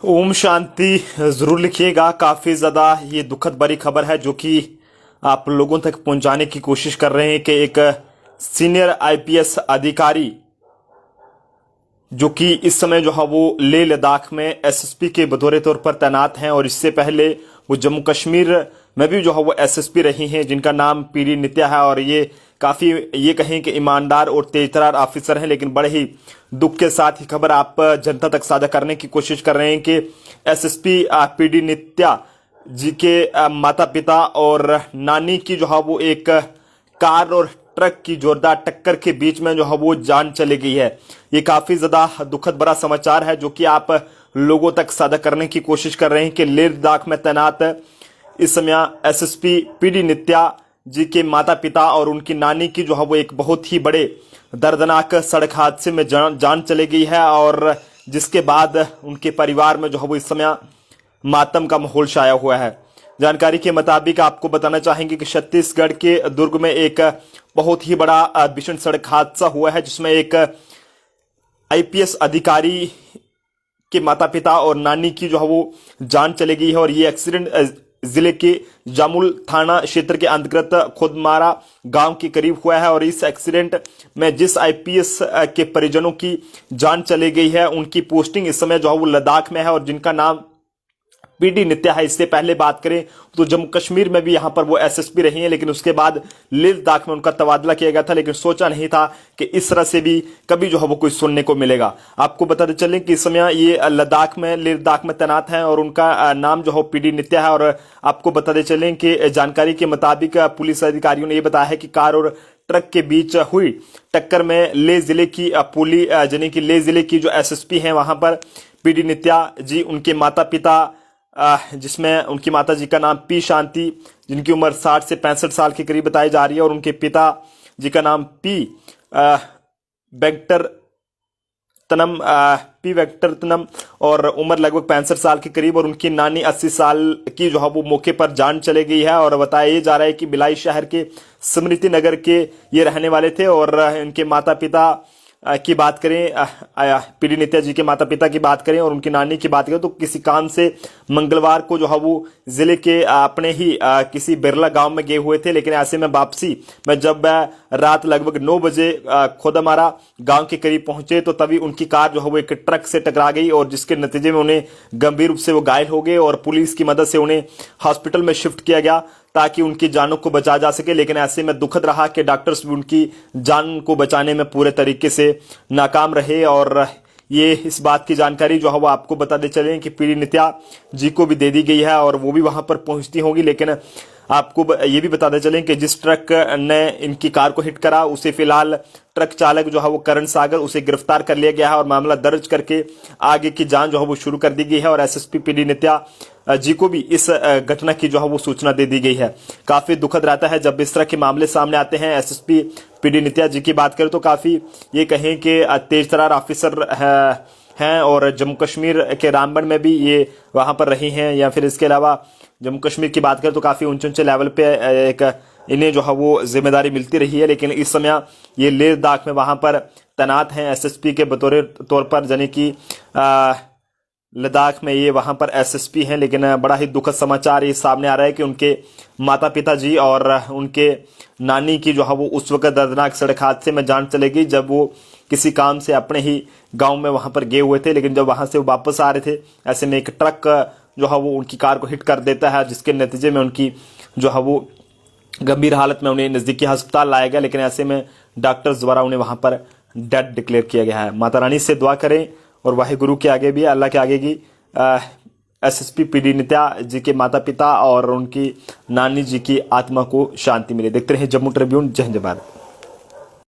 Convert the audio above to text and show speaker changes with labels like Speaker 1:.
Speaker 1: ओम शांति जरूर लिखिएगा। काफी ज्यादा ये दुखद भरी खबर है जो कि आप लोगों तक पहुंचाने की कोशिश कर रहे हैं कि एक सीनियर आईपीएस अधिकारी जो कि इस समय जो है वो लेह लद्दाख में एसएसपी के बतौर तौर पर तैनात हैं और इससे पहले वो जम्मू कश्मीर में भी जो है वो एसएसपी रही हैं, जिनका नाम पीडी नित्या है। और ये काफी ये कहें कि ईमानदार और तेजतरार ऑफिसर हैं, लेकिन बड़े ही दुख के साथ ही खबर आप जनता तक साझा करने की कोशिश कर रहे हैं कि एसएसपी पीडी नित्या जी के माता पिता और नानी की जो है वो एक कार और ट्रक की जोरदार टक्कर के बीच में जो है वो जान चली गई है। ये काफी ज्यादा दुखद बड़ा समाचार है जो कि आप लोगों तक साझा करने की कोशिश कर रहे हैं कि लेह लद्दाख में तैनात इस समय एसएसपी पीडी नित्या जी के माता पिता और उनकी नानी की जो है वो एक बहुत ही बड़े दर्दनाक सड़क हादसे में जान चली गई है, और जिसके बाद उनके परिवार में जो है वो इस समय मातम का माहौल छाया हुआ है। जानकारी के मुताबिक आपको बताना चाहेंगे कि छत्तीसगढ़ के दुर्ग में एक बहुत ही बड़ा भीषण सड़क हादसा हुआ है, जिसमें एक आईपीएस अधिकारी के माता पिता और नानी की जो है वो जान चली गई है। और ये एक्सीडेंट जिले के जामुल थाना क्षेत्र के अंतर्गत खुदमारा गांव के करीब हुआ है। और इस एक्सीडेंट में जिस आईपीएस के परिजनों की जान चली गई है, उनकी पोस्टिंग इस समय जो है वो लद्दाख में है और जिनका नाम पीडी नित्या है। इससे पहले बात करें तो जम्मू कश्मीर में भी यहां पर वो एसएसपी रही हैं, लेकिन उसके बाद लेह लद्दाख में उनका तबादला किया गया था, लेकिन सोचा नहीं था कि इस तरह से भी कभी जो है वो कोई सुनने को मिलेगा। आपको बताते चलें कि इस समय ये लद्दाख में लेह लद्दाख में तैनात हैं और उनका नाम जो है पीडी नित्या है। और आपको बताते चलें कि जानकारी के मुताबिक पुलिस अधिकारियों ने यह बताया है कि कार और ट्रक के बीच हुई टक्कर में लेह जिले की यानी कि लेह जिले की जो एसएसपी हैं वहां पर पीडी नित्या जी, उनके माता पिता जिसमें उनकी माता जी का नाम पी शांति, जिनकी उम्र 60 से 65 साल के करीब बताई जा रही है, और उनके पिता जी का नाम पी वेंकटर तनम और उम्र लगभग 65 साल के करीब, और उनकी नानी 80 साल की जो है वो मौके पर जान चले गई है। और बताया जा रहा है कि भिलाई शहर के स्मृति नगर के ये रहने वाले थे। और इनके माता पिता की बात करें, पीडी नित्या जी के माता पिता की बात करें और उनकी नानी की बात करें तो किसी काम से मंगलवार को जो है वो जिले के अपने ही किसी बिरला गांव में गए हुए थे, लेकिन ऐसे में वापसी में जब रात लगभग 9 बजे खुदमारा गांव के करीब पहुंचे तो तभी उनकी कार जो है वो एक ट्रक से टकरा गई, और जिसके नतीजे में उन्हें गंभीर रूप से वो घायल हो गए और पुलिस की मदद से उन्हें हॉस्पिटल में शिफ्ट किया गया ताकि उनकी जानों को बचा जा सके। लेकिन ऐसे में दुखद रहा कि डॉक्टर्स भी उनकी जान को बचाने में पूरे तरीके से नाकाम रहे। और ये इस बात की जानकारी जो है वो आपको बताते चले कि पीडी नित्या जी को भी दे दी गई है और वो भी वहां पर पहुंचती होंगी। लेकिन आपको ये भी बताते चलें कि जिस ट्रक ने इनकी कार को हिट करा उसे फिलहाल ट्रक चालक जो है वो करण सागर, उसे गिरफ्तार कर लिया गया है और मामला दर्ज करके आगे की जांच जो है वो शुरू कर दी गई है। और एसएसपी पीडी नित्या जी को भी इस घटना की जो है वो सूचना दे दी गई है। काफी दुखद रहता है जब इस तरह के मामले सामने आते हैं। एसएसपी पीडी नित्या जी की बात करें तो काफी ये कहें कि तेजतरार ऑफिसर हैं और जम्मू कश्मीर के रामबन में भी ये वहां पर रही हैं, या फिर इसके अलावा जम्मू कश्मीर की बात करें तो काफी ऊंचे लेवल पे एक इन्हें जो है वो जिम्मेदारी मिलती रही है। लेकिन इस समय ये लेह लद्दाख में वहां पर तैनात हैं एसएसपी के बतौर तौर पर, यानी कि लद्दाख में ये वहां पर एसएसपी हैं। लेकिन बड़ा ही दुखद समाचार ये सामने आ रहा है कि उनके माता पिता जी और उनके नानी की जो है वो उस वक्त दर्दनाक सड़क हादसे में जान चली गई जब वो किसी काम से अपने ही गांव में वहां पर गए हुए थे। लेकिन जब वहां से वो वापस आ रहे थे, ऐसे में एक ट्रक जो है वो उनकी कार को हिट कर देता है, जिसके नतीजे में उनकी जो है वो गंभीर हालत में उन्हें नजदीकी अस्पताल लाया गया। लेकिन ऐसे में डॉक्टर्स द्वारा उन्हें वहां पर डेड डिक्लेयर किया गया है। माता रानी से दुआ करें और वाहिगुरु के आगे भी, अल्लाह के आगे की एसएसपी पीडी नित्या जी के माता पिता और उनकी नानी जी की आत्मा को शांति मिले। देखते रहे जम्मू ट्रिब्यून। जय हिंद, जय भारत।